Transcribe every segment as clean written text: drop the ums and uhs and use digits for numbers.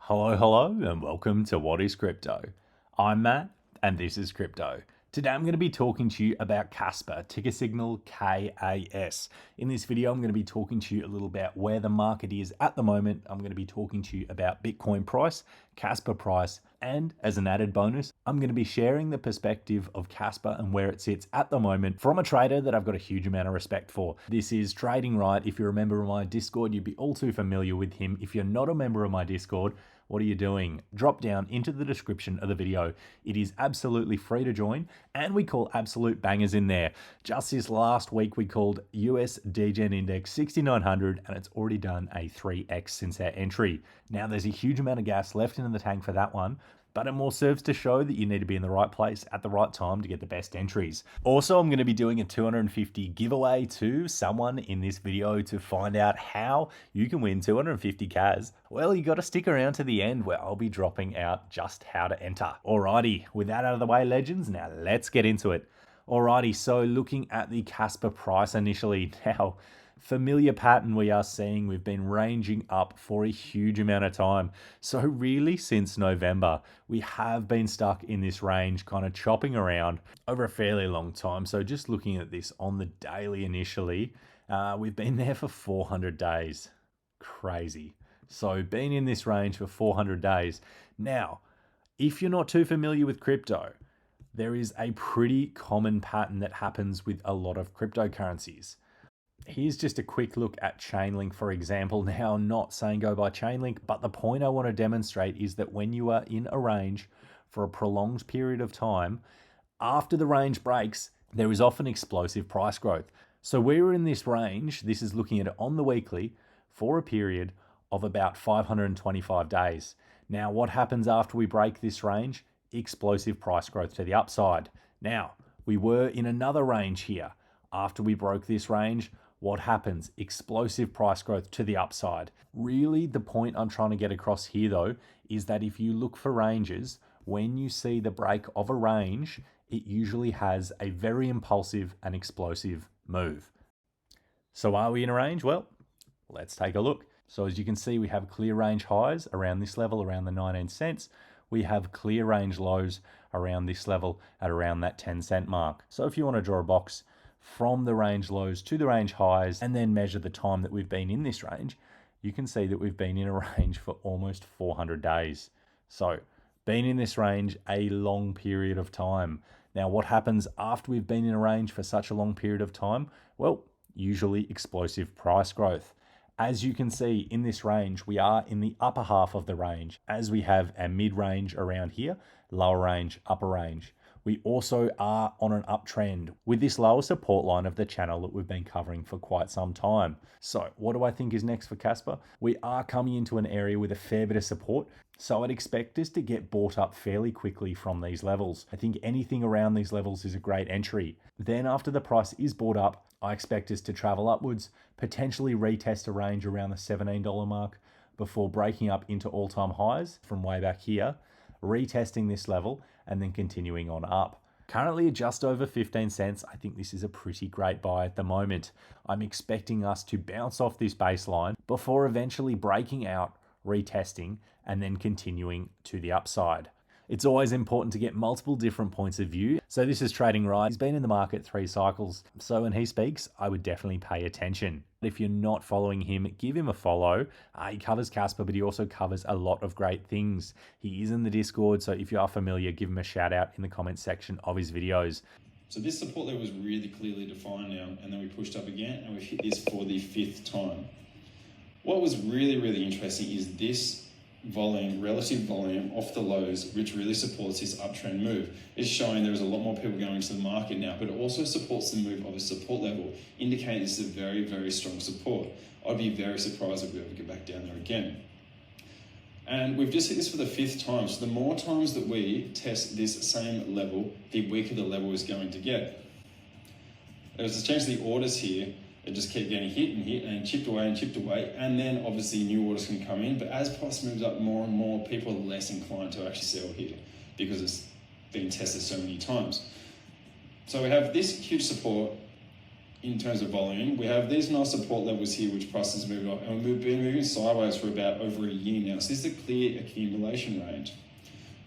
Hello, and welcome to What is Crypto? I'm Matt, and this is Crypto. Today I'm going to be talking to you about Casper, ticker signal KAS. In this video, I'm going to be talking to you a little about where the market is at the moment. I'm going to be talking to you about Bitcoin price, Casper price, and as an added bonus, I'm going to be sharing the perspective of Casper and where it sits at the moment from a trader that I've got a huge amount of respect for. This is Trading Wright. If you're a member of my Discord, you'd be all too familiar with him. If you're not a member of my Discord, what are you doing? Drop down into the description of the video. It is absolutely free to join, and we call absolute bangers in there. Just this last week, we called US DGen Index 6900, and it's already done a 3x since our entry. Now, there's a huge amount of gas left in the tank for that one, but it more serves to show that you need to be in the right place at the right time to get the best entries. Also, I'm going to be doing a 250 giveaway to someone in this video to find out how you can win 250 KAS. Well, you got to stick around to the end where I'll be dropping out just how to enter. Alrighty, with that out of the way, legends, now let's get into it. Alrighty, so looking at the Casper price initially, now familiar pattern we are seeing. We've been ranging up for a huge amount of time. So really since November, we have been stuck in this range, kind of chopping around over a fairly long time. So just looking at this on the daily initially, we've been there for 400 days. Crazy. So been in this range for 400 days. Now, if you're not too familiar with crypto, there is a pretty common pattern that happens with a lot of cryptocurrencies. Here's just a quick look at Chainlink, for example. Now, I'm not saying go by Chainlink, but the point I want to demonstrate is that when you are in a range for a prolonged period of time, after the range breaks, there is often explosive price growth. So we're in this range, this is looking at it on the weekly, for a period of about 525 days. Now, what happens after we break this range? Explosive price growth to the upside. Now, we were in another range here. After we broke this range, what happens? Explosive price growth to the upside. Really, the point I'm trying to get across here, though, is that if you look for ranges, when you see the break of a range, it usually has a very impulsive and explosive move. So are we in a range? Well, let's take a look. So as you can see, we have clear range highs around this level, around the 19 cents. We have clear range lows around this level at around that 10-cent mark. So if you want to draw a box from the range lows to the range highs and then measure the time that we've been in this range, you can see that we've been in a range for almost 400 days. So been in this range a long period of time. Now, what happens after we've been in a range for such a long period of time? Well, usually explosive price growth. As you can see in this range, we are in the upper half of the range as we have a mid-range around here, lower range, upper range. We also are on an uptrend with this lower support line of the channel that we've been covering for quite some time. So what do I think is next for Casper? We are coming into an area with a fair bit of support. So I'd expect us to get bought up fairly quickly from these levels. I think anything around these levels is a great entry. Then after the price is bought up, I expect us to travel upwards, potentially retest a range around the $17 mark before breaking up into all-time highs from way back here, retesting this level, and then continuing on up. Currently just over 15 cents, I think this is a pretty great buy at the moment. I'm expecting us to bounce off this baseline before eventually breaking out, retesting, and then continuing to the upside. It's always important to get multiple different points of view. So this is Trading Right. He's been in the market 3 cycles. So when he speaks, I would definitely pay attention. If you're not following him, give him a follow. He covers Casper, but he also covers a lot of great things. He is in the Discord, so if you are familiar, give him a shout out in the comment section of his videos. So this support level was really clearly defined now, and then we pushed up again, and we've hit this for the 5th time. What was really interesting is this volume, relative volume off the lows, which really supports this uptrend move. It's showing there is a lot more people going into the market now, but it also supports the move of a support level, indicating this is a very strong support. I'd be very surprised if we ever get back down there again. And we've just hit this for the 5th time, so the more times that we test this same level, the weaker the level is going to get. There's essentially orders here. It just kept getting hit and chipped away, and then obviously new orders can come in. But as price moves up more and more, people are less inclined to actually sell here because it's been tested so many times. So we have this huge support in terms of volume, we have these nice support levels here, which prices move up, and we've been moving sideways for about over a year now. So this is a clear accumulation range.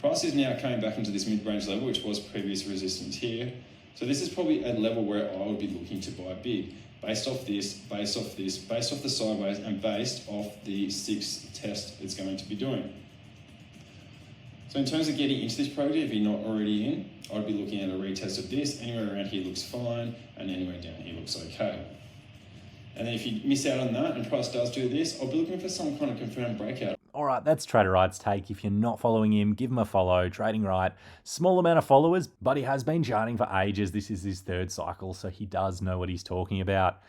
Price is now coming back into this mid-range level, which was previous resistance here. So this is probably a level where I would be looking to buy big, based off this, based off this, based off the sideways, and based off the 6th test it's going to be doing. So in terms of getting into this project, if you're not already in, I'd be looking at a retest of this. Anywhere around here looks fine, and anywhere down here looks okay. And then if you miss out on that and price does do this, I'll be looking for some kind of confirmed breakout. All right, that's Trader Wright's take. If you're not following him, give him a follow. Trading Wright, small amount of followers, but he has been charting for ages. This is his 3rd cycle, so he does know what he's talking about.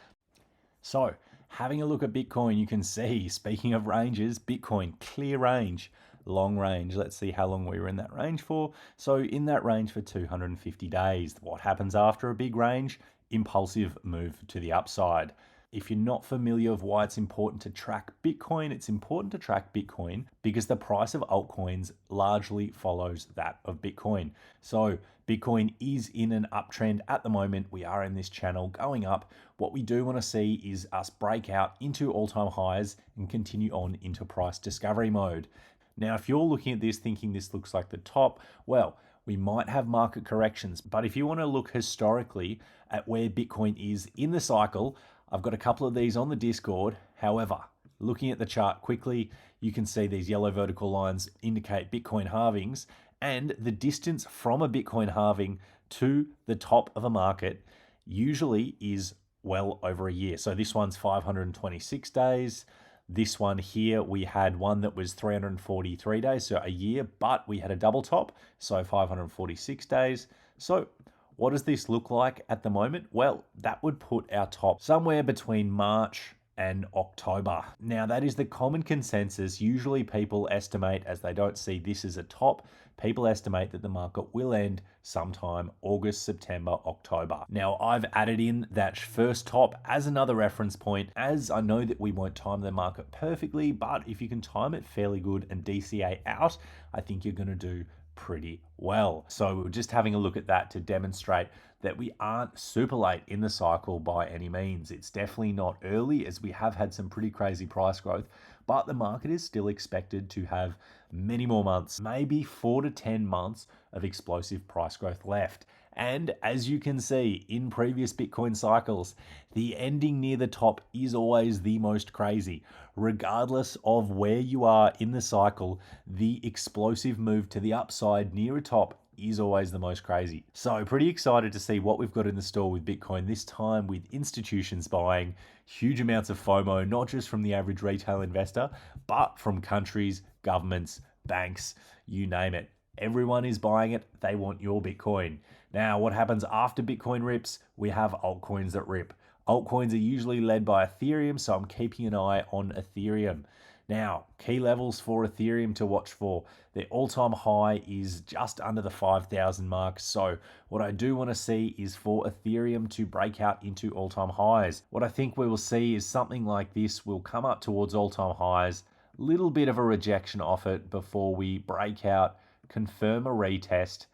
So, having a look at Bitcoin, you can see, speaking of ranges, Bitcoin, clear range, long range. Let's see how long we were in that range for. So, in that range for 250 days. What happens after a big range? Impulsive move to the upside. If you're not familiar with why it's important to track Bitcoin, it's important to track Bitcoin because the price of altcoins largely follows that of Bitcoin. So Bitcoin is in an uptrend at the moment. We are in this channel going up. What we do want to see is us break out into all-time highs and continue on into price discovery mode. Now, if you're looking at this thinking this looks like the top, well, we might have market corrections. But if you want to look historically at where Bitcoin is in the cycle, I've got a couple of these on the Discord. However, looking at the chart quickly, you can see these yellow vertical lines indicate Bitcoin halvings, and the distance from a Bitcoin halving to the top of a market usually is well over a year. So this one's 526 days. This one here, we had one that was 343 days, so a year, but we had a double top, so 546 days. So what does this look like at the moment? Well, that would put our top somewhere between March and October. Now, that is the common consensus. Usually people estimate, as they don't see this as a top, people estimate that the market will end sometime August, September, October. Now, I've added in that first top as another reference point, as I know that we won't time the market perfectly, but if you can time it fairly good and DCA out, I think you're going to do pretty well. So we're just having a look at that to demonstrate that we aren't super late in the cycle by any means. It's definitely not early, as we have had some pretty crazy price growth, but the market is still expected to have many more months, maybe 4 to 10 months of explosive price growth left. And as you can see in previous Bitcoin cycles, the ending near the top is always the most crazy. Regardless of where you are in the cycle, the explosive move to the upside near a top is always the most crazy. So pretty excited to see what we've got in the store with Bitcoin, this time with institutions buying, huge amounts of FOMO, not just from the average retail investor, but from countries, governments, banks, you name it. Everyone is buying it. They want your Bitcoin. Now, what happens after Bitcoin rips? We have altcoins that rip. Altcoins are usually led by Ethereum, so I'm keeping an eye on Ethereum. Now, key levels for Ethereum to watch for. Their all-time high is just under the 5,000 mark. So what I do want to see is for Ethereum to break out into all-time highs. What I think we will see is something like this will come up towards all-time highs, little bit of a rejection off it before we break out, confirm a retest,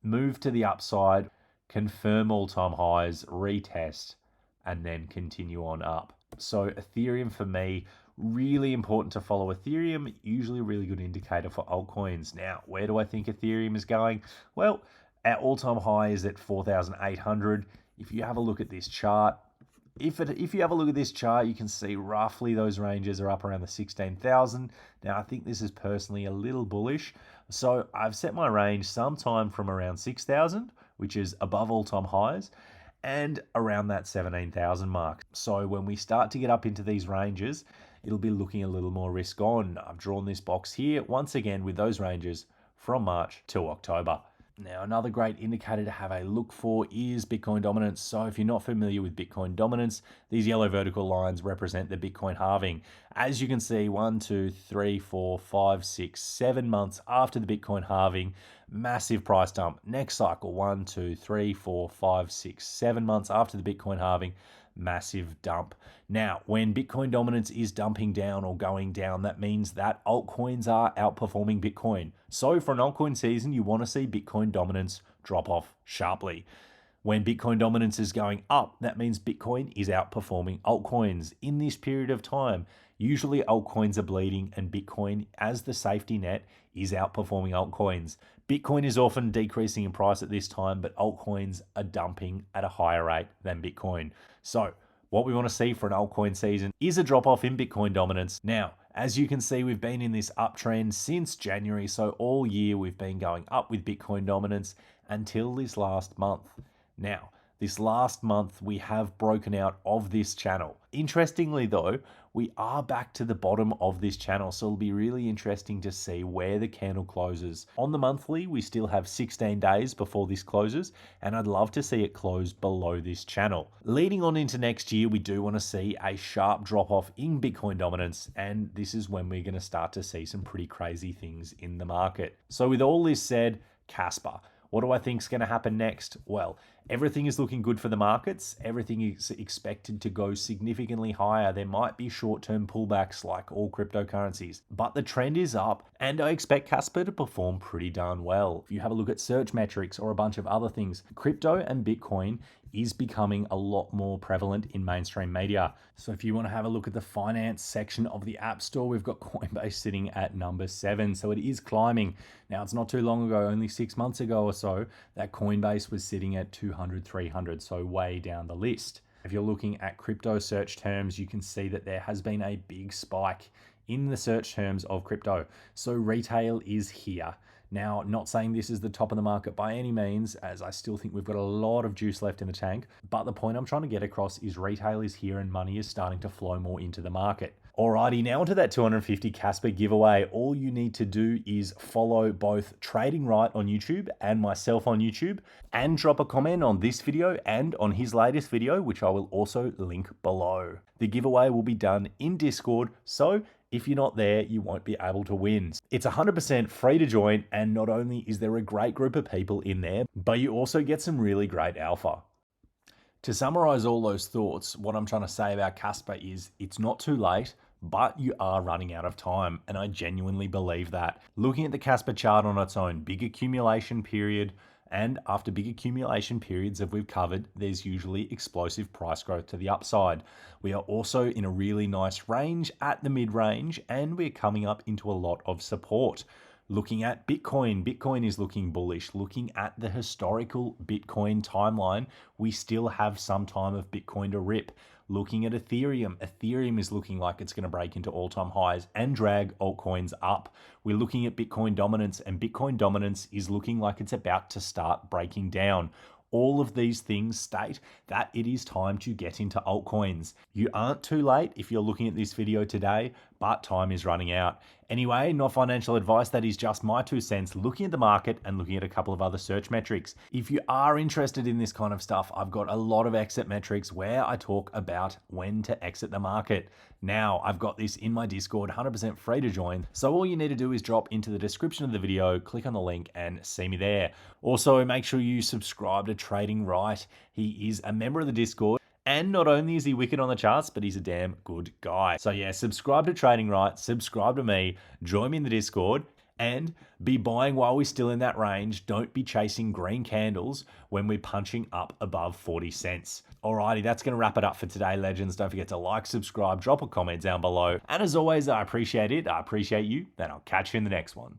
move to the upside, confirm all-time highs, retest, and then continue on up. So Ethereum for me, really important to follow Ethereum, usually a really good indicator for altcoins. Now, where do I think Ethereum is going? Well, our all-time high is at 4,800. If you have a look at this chart, if you have a look at this chart, you can see roughly those ranges are up around the 16,000. Now, I think this is personally a little bullish. So I've set my range sometime from around 6,000, which is above all-time highs, and around that 17,000 mark. So when we start to get up into these ranges, it'll be looking a little more risk on. I've drawn this box here, once again, with those ranges from March to October. Now, another great indicator to have a look for is Bitcoin dominance. So if you're not familiar with Bitcoin dominance, these yellow vertical lines represent the Bitcoin halving. As you can see, 1, 2, 3, 4, 5, 6, 7 months after the Bitcoin halving, massive price dump. Next cycle, 1, 2, 3, 4, 5, 6, 7 months after the Bitcoin halving, massive dump. Now, when Bitcoin dominance is dumping down or going down, that means that altcoins are outperforming Bitcoin. So for an altcoin season, you want to see Bitcoin dominance drop off sharply. When Bitcoin dominance is going up, that means Bitcoin is outperforming altcoins. In this period of time, usually altcoins are bleeding and Bitcoin, as the safety net, is outperforming altcoins. Bitcoin is often decreasing in price at this time, but altcoins are dumping at a higher rate than Bitcoin. So what we want to see for an altcoin season is a drop off in Bitcoin dominance. Now, as you can see, we've been in this uptrend since January. So all year we've been going up with Bitcoin dominance until this last month. Now, this last month we have broken out of this channel. Interestingly though, we are back to the bottom of this channel, so it'll be really interesting to see where the candle closes. On the monthly, we still have 16 days before this closes, and I'd love to see it close below this channel. Leading on into next year, we do want to see a sharp drop off in Bitcoin dominance, and this is when we're going to start to see some pretty crazy things in the market. So with all this said, Casper. What do I think is going to happen next? Well, everything is looking good for the markets. Everything is expected to go significantly higher. There might be short-term pullbacks like all cryptocurrencies, but the trend is up and I expect Casper to perform pretty darn well. If you have a look at search metrics or a bunch of other things, crypto and Bitcoin is becoming a lot more prevalent in mainstream media. So if you want to have a look at the finance section of the App Store, we've got Coinbase sitting at number 7. So it is climbing. Now, it's not too long ago, only 6 months ago or so, that Coinbase was sitting at 200, 300, so way down the list. If you're looking at crypto search terms, you can see that there has been a big spike in the search terms of crypto. So retail is here. Now, not saying this is the top of the market by any means, as I still think we've got a lot of juice left in the tank, but the point I'm trying to get across is retail is here and money is starting to flow more into the market. Alrighty, now onto that 250 Casper giveaway. All you need to do is follow both Trading Wright on YouTube and myself on YouTube, and drop a comment on this video and on his latest video, which I will also link below. The giveaway will be done in Discord, so if you're not there, you won't be able to win. It's 100% free to join, and not only is there a great group of people in there, but you also get some really great alpha. To summarize all those thoughts, what I'm trying to say about Casper is it's not too late, but you are running out of time, and I genuinely believe that. Looking at the Casper chart on its own, big accumulation period, and after big accumulation periods that we've covered, there's usually explosive price growth to the upside. We are also in a really nice range at the mid-range, and we're coming up into a lot of support. Looking at Bitcoin, Bitcoin is looking bullish. Looking at the historical Bitcoin timeline, we still have some time of Bitcoin to rip. Looking at Ethereum, Ethereum is looking like it's going to break into all-time highs and drag altcoins up. We're looking at Bitcoin dominance, and Bitcoin dominance is looking like it's about to start breaking down. All of these things state that it is time to get into altcoins. You aren't too late if you're looking at this video today, but time is running out. Anyway, not financial advice, that is just my 2 cents looking at the market and looking at a couple of other search metrics. If you are interested in this kind of stuff, I've got a lot of exit metrics where I talk about when to exit the market. Now, I've got this in my Discord, 100% free to join. So all you need to do is drop into the description of the video, click on the link and see me there. Also, make sure you subscribe to Trading Wright. He is a member of the Discord. And not only is he wicked on the charts, but he's a damn good guy. So yeah, subscribe to Trading Wright, subscribe to me, join me in the Discord, and be buying while we're still in that range. Don't be chasing green candles when we're punching up above 40 cents. Alrighty, that's going to wrap it up for today, legends. Don't forget to like, subscribe, drop a comment down below. And as always, I appreciate it. I appreciate you, and I'll catch you in the next one.